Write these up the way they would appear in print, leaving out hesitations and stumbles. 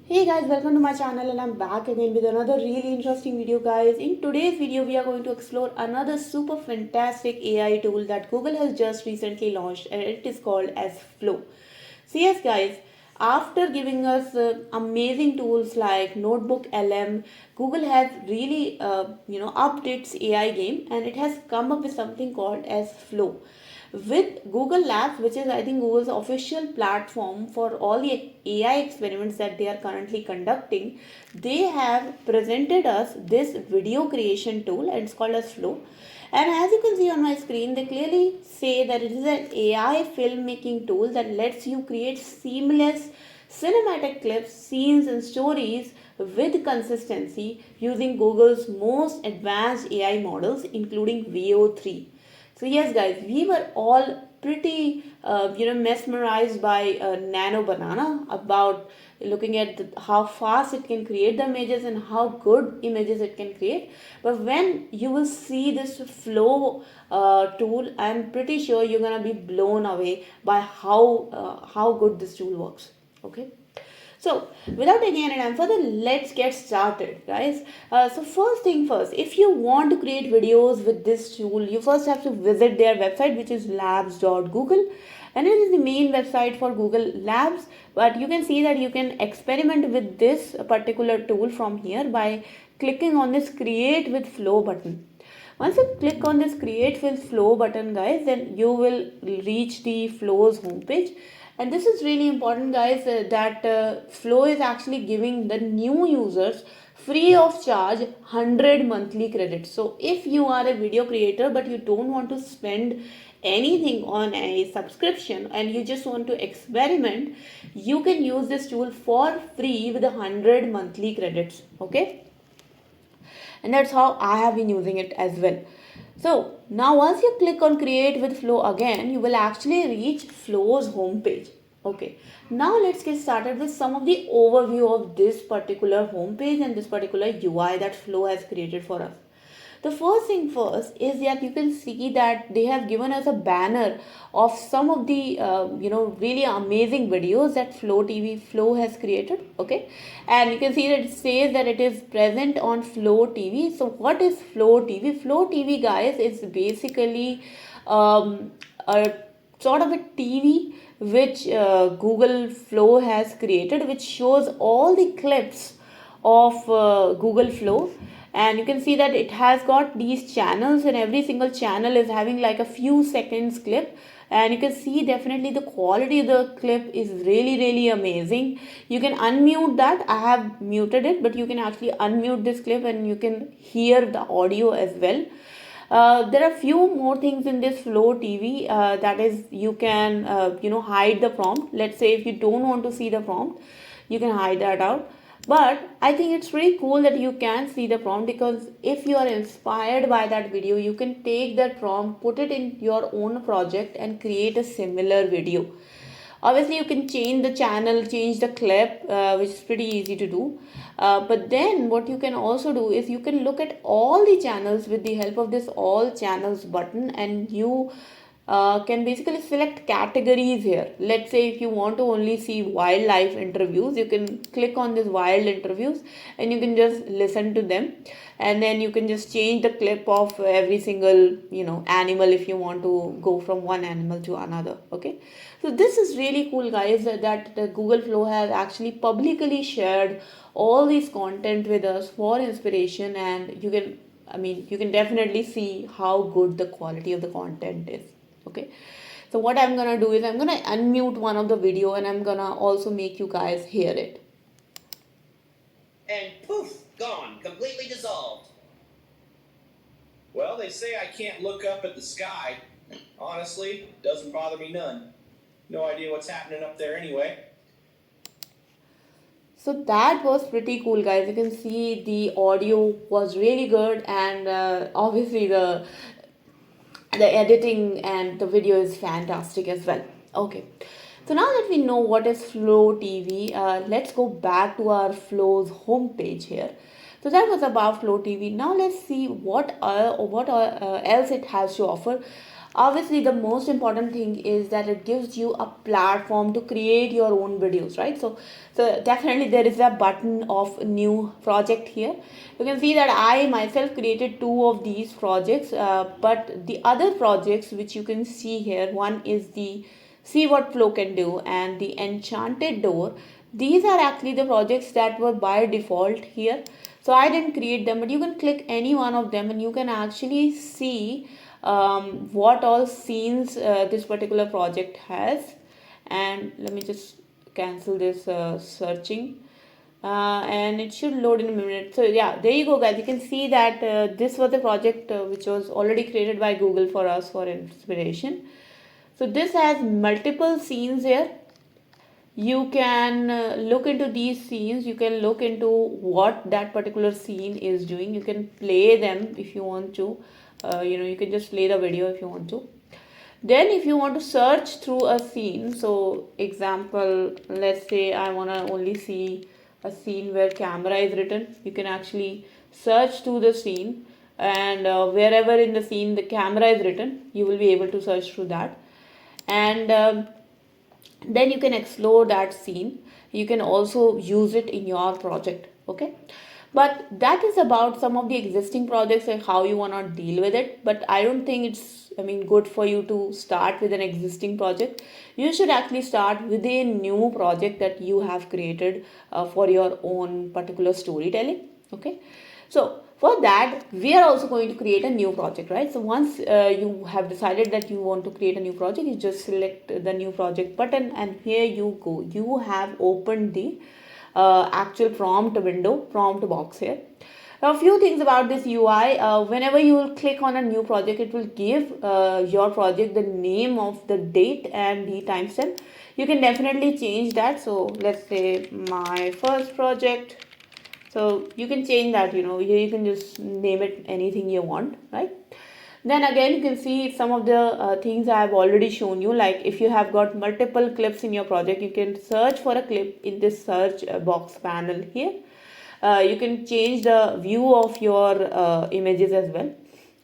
Hey guys, welcome to my channel and I'm back again with another really interesting video guys. In today's video we are going to explore another super fantastic AI tool that Google has just recently launched and it is called as Flow. So yes guys, after giving us amazing tools like Notebook LM, Google has really updates AI game and it has come up with something called as Flow with Google Labs, which is I think Google's official platform for all the AI experiments that they are currently conducting. They have presented us this video creation tool and it's called as Flow. And as you can see on my screen, they clearly say that it is an AI filmmaking tool that lets you create seamless cinematic clips, scenes, and stories with consistency using Google's most advanced AI models, including VO3. So yes, guys, we were all pretty, mesmerized by Nano Banana about looking at how fast it can create the images and how good images it can create. But when you will see this Flow tool, I'm pretty sure you're gonna be blown away by how good this tool works. Okay. So, without taking any time further, let's get started, guys. So, first thing first, if you want to create videos with this tool, you first have to visit their website, which is labs.google. And it is the main website for Google Labs. But you can see that you can experiment with this particular tool from here by clicking on this Create with Flow button. Once you click on this Create with Flow button, guys, then you will reach the Flow's homepage. And this is really important, guys, that Flow is actually giving the new users free of charge 100 monthly credits. So if you are a video creator but you don't want to spend anything on a subscription and you just want to experiment, you can use this tool for free with 100 monthly credits. Okay, and that's how I have been using it as well. So now once you click on Create with Flow again, you will actually reach Flow's homepage. Okay, now let's get started with some of the overview of this particular homepage and this particular UI that Flow has created for us. The first thing first is that you can see that they have given us a banner of some of the really amazing videos that Flow has created. Okay, and you can see that it says that it is present on FlowTV. So what is FlowTV? FlowTV, guys, is basically a sort of a TV which Google Flow has created, which shows all the clips of Google Flow. And you can see that it has got these channels and every single channel is having like a few seconds clip, and you can see definitely the quality of the clip is really amazing. You can unmute that. I have muted it, but you can actually unmute this clip and you can hear the audio as well. There are few more things in this FlowTV, that is you can hide the prompt. Let's say if you don't want to see the prompt, you can hide that out. But I think it's pretty cool that you can see the prompt, because if you are inspired by that video, you can take that prompt, put it in your own project and create a similar video. Obviously you can change the channel, change the clip, which is pretty easy to do. But then what you can also do is you can look at all the channels with the help of this all channels button, and you can basically select categories here. Let's say if you want to only see wildlife interviews, you can click on this wild interviews and you can just listen to them, and then you can just change the clip of every single animal if you want to go from one animal to another. Okay, so this is really cool, guys, that the Google Flow has actually publicly shared all these content with us for inspiration, and you can definitely see how good the quality of the content is. Okay, so what I'm gonna do is I'm gonna unmute one of the video and I'm gonna also make you guys hear it. And poof, gone, completely dissolved. Well, they say I can't look up at the sky. Honestly, doesn't bother me none. No idea what's happening up there anyway. So that was pretty cool, guys. You can see the audio was really good, and obviously the editing and the video is fantastic as well. Okay, so now that we know what is FlowTV, let's go back to our Flow's homepage here. So that was about FlowTV. Now let's see what else it has to offer. Obviously, the most important thing is that it gives you a platform to create your own videos, right? So definitely there is a button of new project here. You can see that I myself created 2 of these projects, but the other projects which you can see here, one is the See What Flow Can Do and the Enchanted Door. These are actually the projects that were by default here. So I didn't create them, but you can click any one of them and you can actually see what all scenes this particular project has. And let me just cancel this searching. And it should load in a minute. So yeah, there you go guys, you can see that this was a project which was already created by Google for us for inspiration. So this has multiple scenes here. You can look into these scenes, you can look into what that particular scene is doing, you can play them if you want to, you can just play the video if you want to. Then if you want to search through a scene, so example, let's say I want to only see a scene where camera is written, you can actually search through the scene, and wherever in the scene the camera is written, you will be able to search through that. And then you can explore that scene. You can also use it in your project, okay? But that is about some of the existing projects and how you want to deal with it. But I don't think it's good for you to start with an existing project. You should actually start with a new project that you have created for your own particular storytelling, okay? So for that, we are also going to create a new project, right? So once you have decided that you want to create a new project, you just select the new project button, and here you go. You have opened the actual prompt box here. Now, a few things about this UI. Whenever you will click on a new project, it will give your project the name of the date and the timestamp. You can definitely change that. So let's say my first project. So you can change that, here you can just name it anything you want, right? Then again, you can see some of the things I have already shown you. Like if you have got multiple clips in your project, you can search for a clip in this search box panel here. You can change the view of your images as well.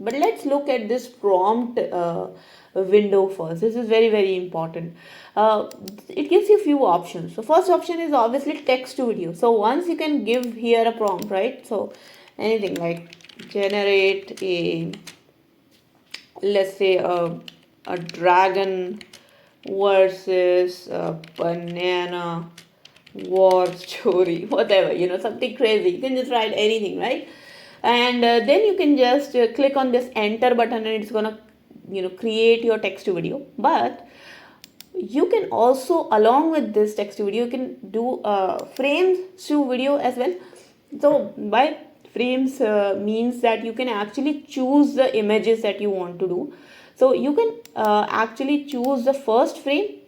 But let's look at this prompt window first. This is very, very important. It gives you a few options. So first option is obviously text to video. So once you can give here a prompt, right? So anything like generate a, let's say a dragon versus a banana war story, whatever, something crazy. You can just write anything, right? And then you can just click on this enter button, and it's gonna create your text to video. But you can also, along with this text to video, you can do frames to video as well. So by frames means that you can actually choose the images that you want to do. So you can actually choose the first frame,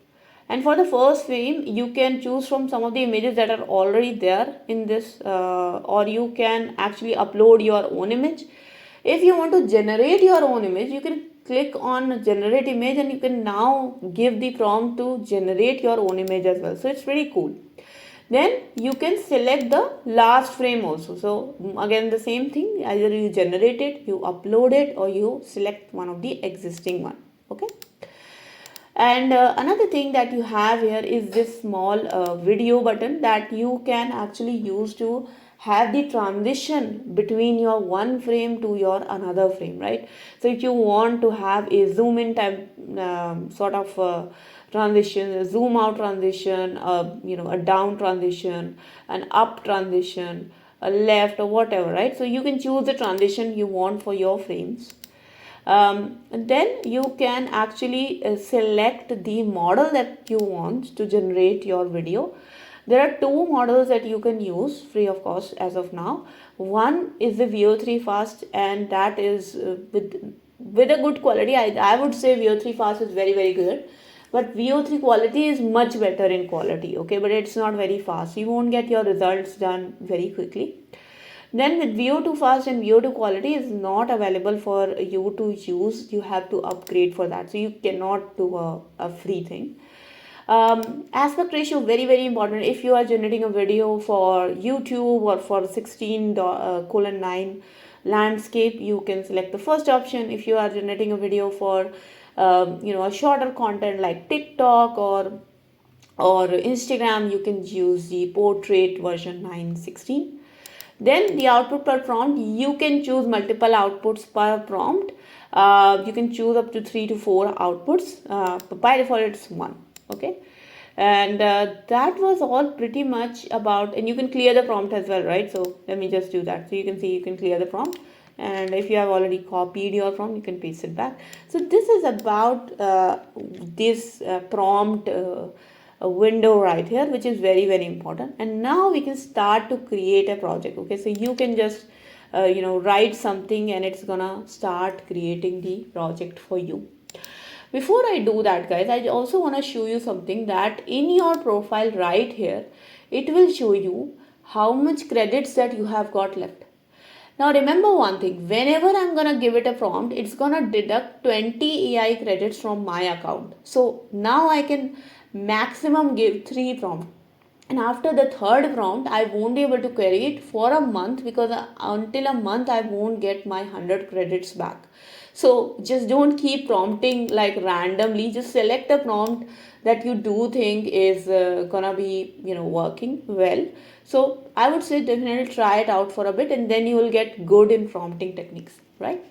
and for the first frame you can choose from some of the images that are already there in this, or you can actually upload your own image. If you want to generate your own image, you can click on generate image, and you can now give the prompt to generate your own image as well. So it's pretty cool. Then you can select the last frame also. So again, the same thing, either you generate it, you upload it, or you select one of the existing one, okay? And another thing that you have here is this small video button that you can actually use to have the transition between your one frame to your another frame, right? So if you want to have a zoom in type sort of transition, a zoom out transition, a down transition, an up transition, a left, or whatever, right? So you can choose the transition you want for your frames. And then you can actually select the model that you want to generate your video. There are 2 models that you can use free of cost as of now. One is the VO3 Fast, and that is with a good quality. I would say VO3 Fast is very, very good, but VO3 quality is much better in quality, okay? But it's not very fast. You won't get your results done very quickly. Then with VO2 Fast and VO2 Quality is not available for you to use. You have to upgrade for that. So you cannot do a free thing. Aspect ratio, very, very important. If you are generating a video for YouTube or for 16:9 landscape, you can select the first option. If you are generating a video for a shorter content like TikTok or Instagram, you can use the portrait version 916. Then the output per prompt, you can choose multiple outputs per prompt. You can choose up to 3 to 4 outputs. By default, it's 1. Okay. And that was all pretty much about, and you can clear the prompt as well, right? So let me just do that. So you can see you can clear the prompt. And if you have already copied your prompt, you can paste it back. So this is about this prompt a window right here, which is very, very important. And now we can start to create a project. Okay, so you can just write something and it's gonna start creating the project for you. Before I do that, guys, I also want to show you something that in your profile right here, it will show you how much credits that you have got left. Now remember one thing, whenever I'm gonna give it a prompt, it's gonna deduct 20 AI credits from my account. So now I can maximum give 3 prompts. And after the third prompt, I won't be able to query it for a month, because until a month I won't get my 100 credits back. So just don't keep prompting like randomly. Just select a prompt that you do think is gonna be working well. So I would say definitely try it out for a bit, and then you will get good in prompting techniques, right?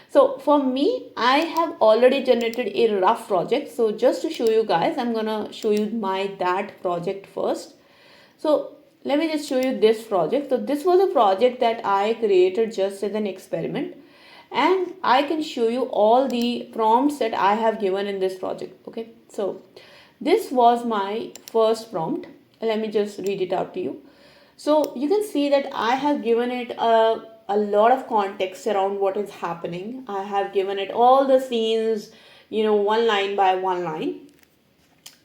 So for me, I have already generated a rough project. So just to show you guys, I'm gonna show you that project first. So let me just show you this project. So this was a project that I created just as an experiment, and I can show you all the prompts that I have given in this project. Okay, so this was my first prompt. Let me just read it out to you. So you can see that I have given it a lot of context around what is happening. I have given it all the scenes, one line by one line.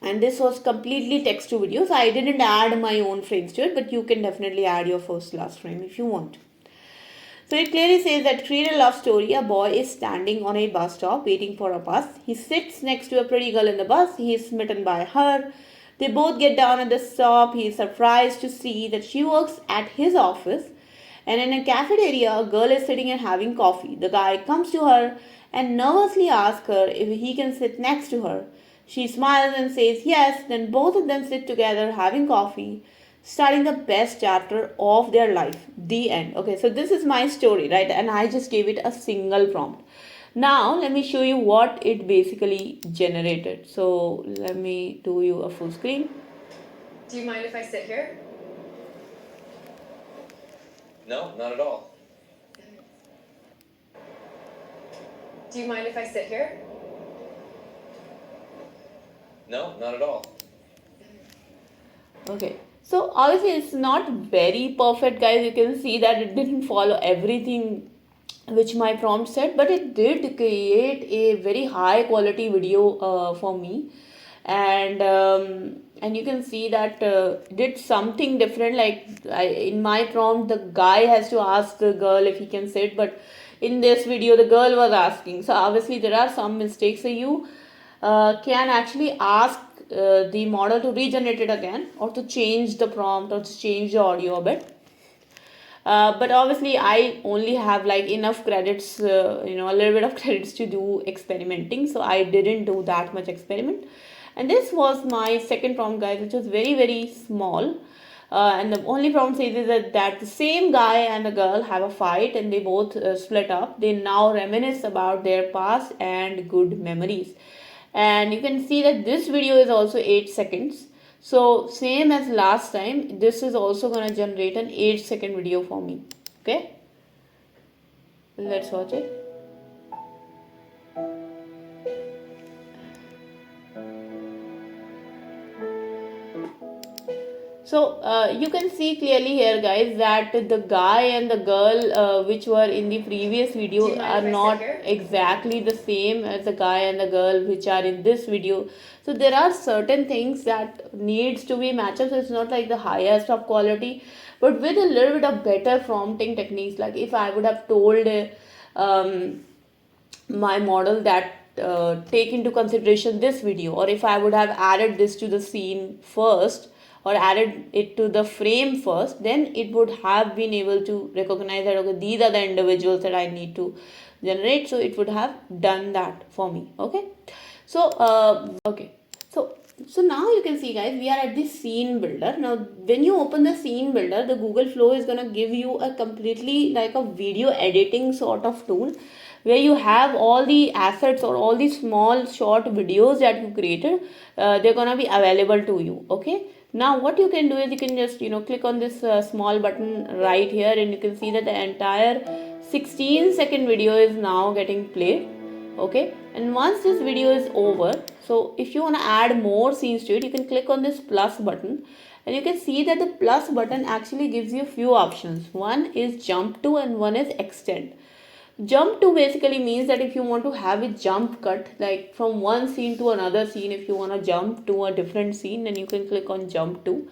And this was completely text to video. So I didn't add my own frames to it, but you can definitely add your first last frame if you want. So it clearly says that create a love story. A boy is standing on a bus stop waiting for a bus. He sits next to a pretty girl in the bus. He is smitten by her. They both get down at the stop. He is surprised to see that she works at his office. And in a cafeteria, a girl is sitting and having coffee. The guy comes to her and nervously asks her if he can sit next to her. She smiles and says yes. Then both of them sit together having coffee, starting the best chapter of their life. The end. Okay, so this is my story, right? And I just gave it a single prompt. Now let me show you what it basically generated. So let me do you a full screen. Do you mind if I sit here? No, not at all. Do you mind if I sit here? No, not at all. Okay, so obviously it's not very perfect, guys. You can see that it didn't follow everything which my prompt said, but it did create a very high quality video for me. And you can see that did something different. Like in my prompt, the guy has to ask the girl if he can sit, but in this video the girl was asking. So obviously there are some mistakes. So you can actually ask the model to regenerate it again, or to change the prompt, or to change the audio a bit. But obviously I only have like enough credits, a little bit of credits to do experimenting, so I didn't do that much experiment. And this was my second prompt, guys, which was very, very small. And the only prompt says is that the same guy and the girl have a fight, and they both split up. They now reminisce about their past and good memories. And you can see that this video is also 8 seconds. So same as last time, this is also going to generate an 8-second video for me. Okay, let's watch it. So you can see clearly here, guys, that the guy and the girl which were in the previous video are not exactly the same as the guy and the girl which are in this video. So there are certain things that needs to be matched up. So it's not like the highest of quality, but with a little bit of better prompting techniques. Like if I would have told my model that take into consideration this video, or if I would have added this to the scene first, or added it to the frame first, then it would have been able to recognize that okay, these are the individuals that I need to generate, so it would have done that for me. Okay, so okay, so now you can see, guys, we are at the scene builder. Now when you open the scene builder, the Google Flow is gonna give you a completely like a video editing sort of tool, where you have all the assets or all the small short videos that you created. They're gonna be available to you. Okay, now what you can do is you can just click on this small button right here, and you can see that the entire 16-second video is now getting played. Okay, and once this video is over, so if you want to add more scenes to it, you can click on this plus button, and you can see that the plus button actually gives you few options. One is jump to and one is extend. Jump to basically means that if you want to have a jump cut, like from one scene to another scene, if you want to jump to a different scene, then you can click on jump to,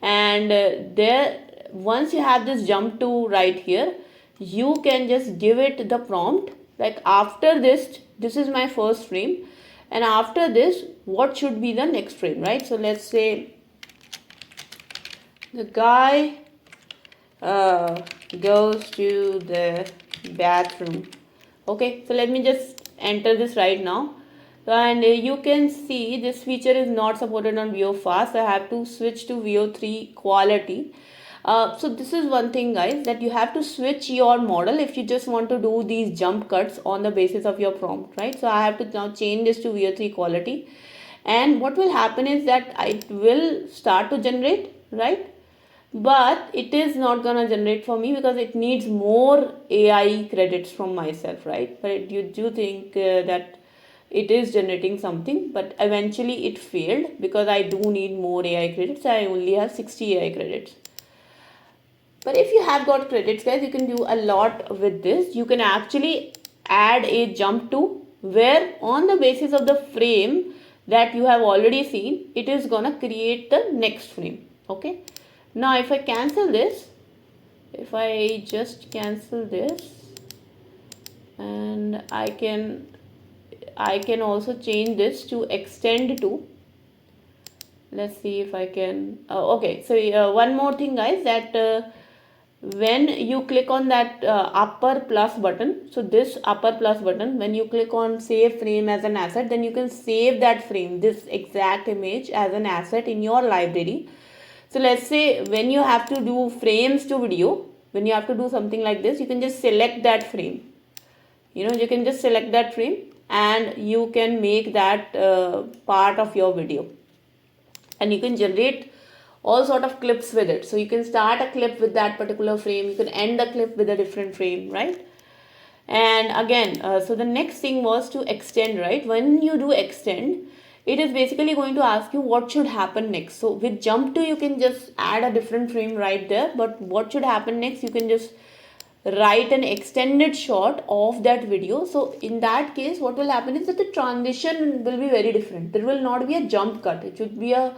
and there, once you have this jump to right here, you can just give it the prompt like, after this is my first frame, and after this what should be the next frame, right? So let's say the guy goes to the bathroom. Okay, so let me just enter this right now, and you can see this feature is not supported on VO fast. I have to switch to VO3 quality. So this is one thing, guys, that you have to switch your model if you just want to do these jump cuts on the basis of your prompt, right? So I have to now change this to VO3 quality, and what will happen is that it will start to generate, right? But it is not gonna generate for me because it needs more AI credits from myself, right? But you do think that it is generating something, but eventually it failed because I do need more AI credits. I only have 60 AI credits. But if you have got credits, guys, you can do a lot with this. You can actually add a jump to, where on the basis of the frame that you have already seen, it is gonna create the next frame. Okay, now if I cancel this, if I just cancel this, and I can also change this to extend to. Let's see if I can. Okay, so one more thing, guys, that when you click on that upper plus button, so this upper plus button, when you click on save frame as an asset, then you can save that frame, this exact image, as an asset in your library. So let's say when you have to do frames to video, when you have to do something like this, you can just select that frame. You can just select that frame and you can make that part of your video, and you can generate all sort of clips with it. So you can start a clip with that particular frame, you can end a clip with a different frame, right? And again, so the next thing was to extend, right? When you do extend, it is basically going to ask you what should happen next. So with jump to, you can just add a different frame right there, but what should happen next, you can just write an extended shot of that video. So in that case, what will happen is that the transition will be very different. There will not be a jump cut, it should be a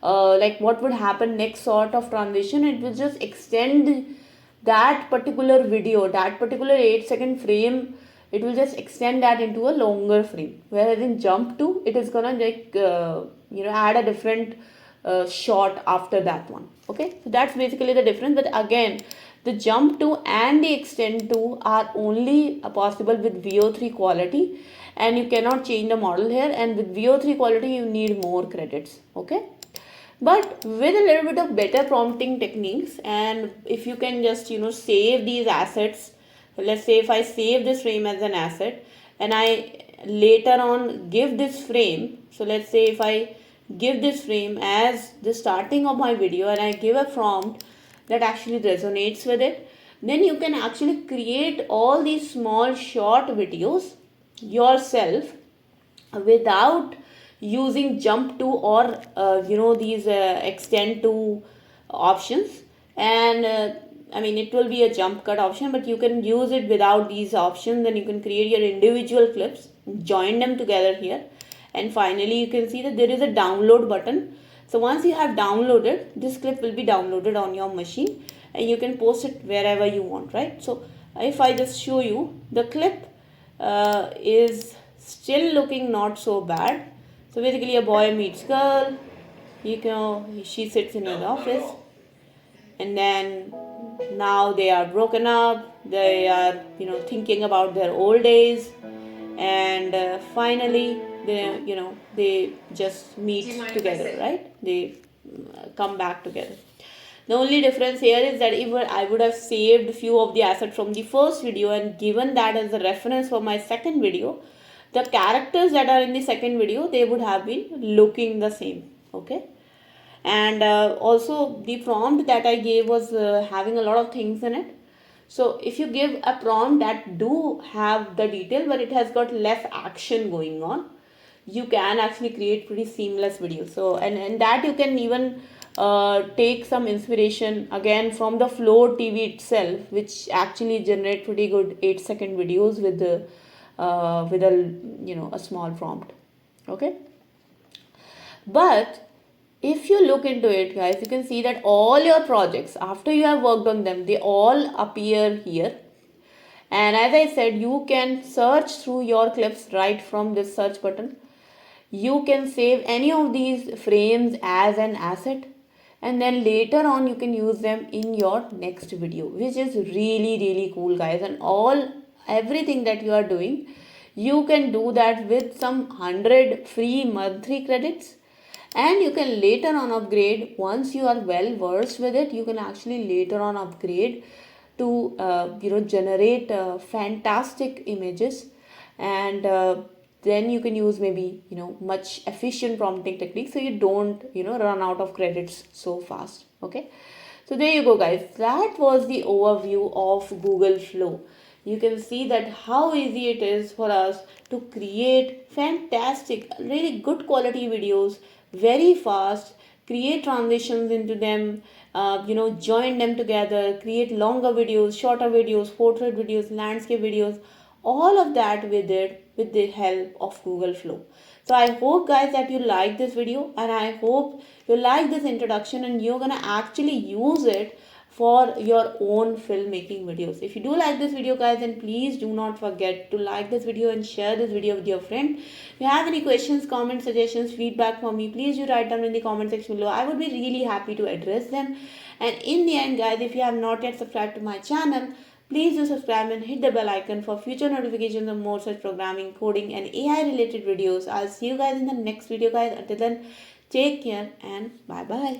like what would happen next sort of transition. It will just extend that particular video, that particular 8-second frame, it will just extend that into a longer frame. Whereas in jump to, it is gonna like add a different shot after that one. Okay, so that's basically the difference. But again, the jump to and the extend to are only possible with VO3 quality, and you cannot change the model here. And with VO3 quality, you need more credits. Okay, but with a little bit of better prompting techniques, and if you can just save these assets. Let's say if I save this frame as an asset and I later on give this frame, so let's say if I give this frame as the starting of my video and I give a prompt that actually resonates with it, then you can actually create all these small short videos yourself without using jump to or these extend to options. And it will be a jump cut option, but you can use it without these options, and you can create your individual clips, join them together here, and finally you can see that there is a download button. So once you have downloaded, this clip will be downloaded on your machine and you can post it wherever you want, right? So if I just show you, the clip is still looking not so bad. So basically a boy meets girl, she sits in his office, and then now they are broken up, they are thinking about their old days, and finally they just meet together, right? They come back together. The only difference here is that if I would have saved few of the assets from the first video and given that as a reference for my second video, the characters that are in the second video, they would have been looking the same. Okay. And also the prompt that I gave was having a lot of things in it. So if you give a prompt that do have the detail but it has got less action going on, you can actually create pretty seamless videos. So and that you can even take some inspiration again from the FlowTV itself, which actually generate pretty good 8-second videos with a small prompt. Okay. But if you look into it, guys, you can see that all your projects, after you have worked on them, they all appear here. And as I said, you can search through your clips right from this search button. You can save any of these frames as an asset, and then later on you can use them in your next video, which is really cool, guys. And everything that you are doing, you can do that with some 100 free monthly credits. And you can later on upgrade. Once you are well versed with it, you can actually later on upgrade to generate fantastic images, and then you can use maybe much efficient prompting techniques, so you don't run out of credits so fast. Okay, so there you go, guys. That was the overview of Google Flow. You can see that how easy it is for us to create fantastic, really good quality videos very fast, create transitions into them, join them together, create longer videos, shorter videos, portrait videos, landscape videos, all of that with the help of Google Flow. So I hope, guys, that you like this video, and I hope you like this introduction and you're gonna actually use it for your own filmmaking videos. If you do like this video, guys, then please do not forget to like this video and share this video with your friend. If you have any questions, comments, suggestions, feedback for me, please do write down in the comment section below. I would be really happy to address them. And in the end, guys, if you have not yet subscribed to my channel, please do subscribe and hit the bell icon for future notifications of more such programming, coding, and AI related videos. I'll see you guys in the next video, guys. Until then, take care and bye bye.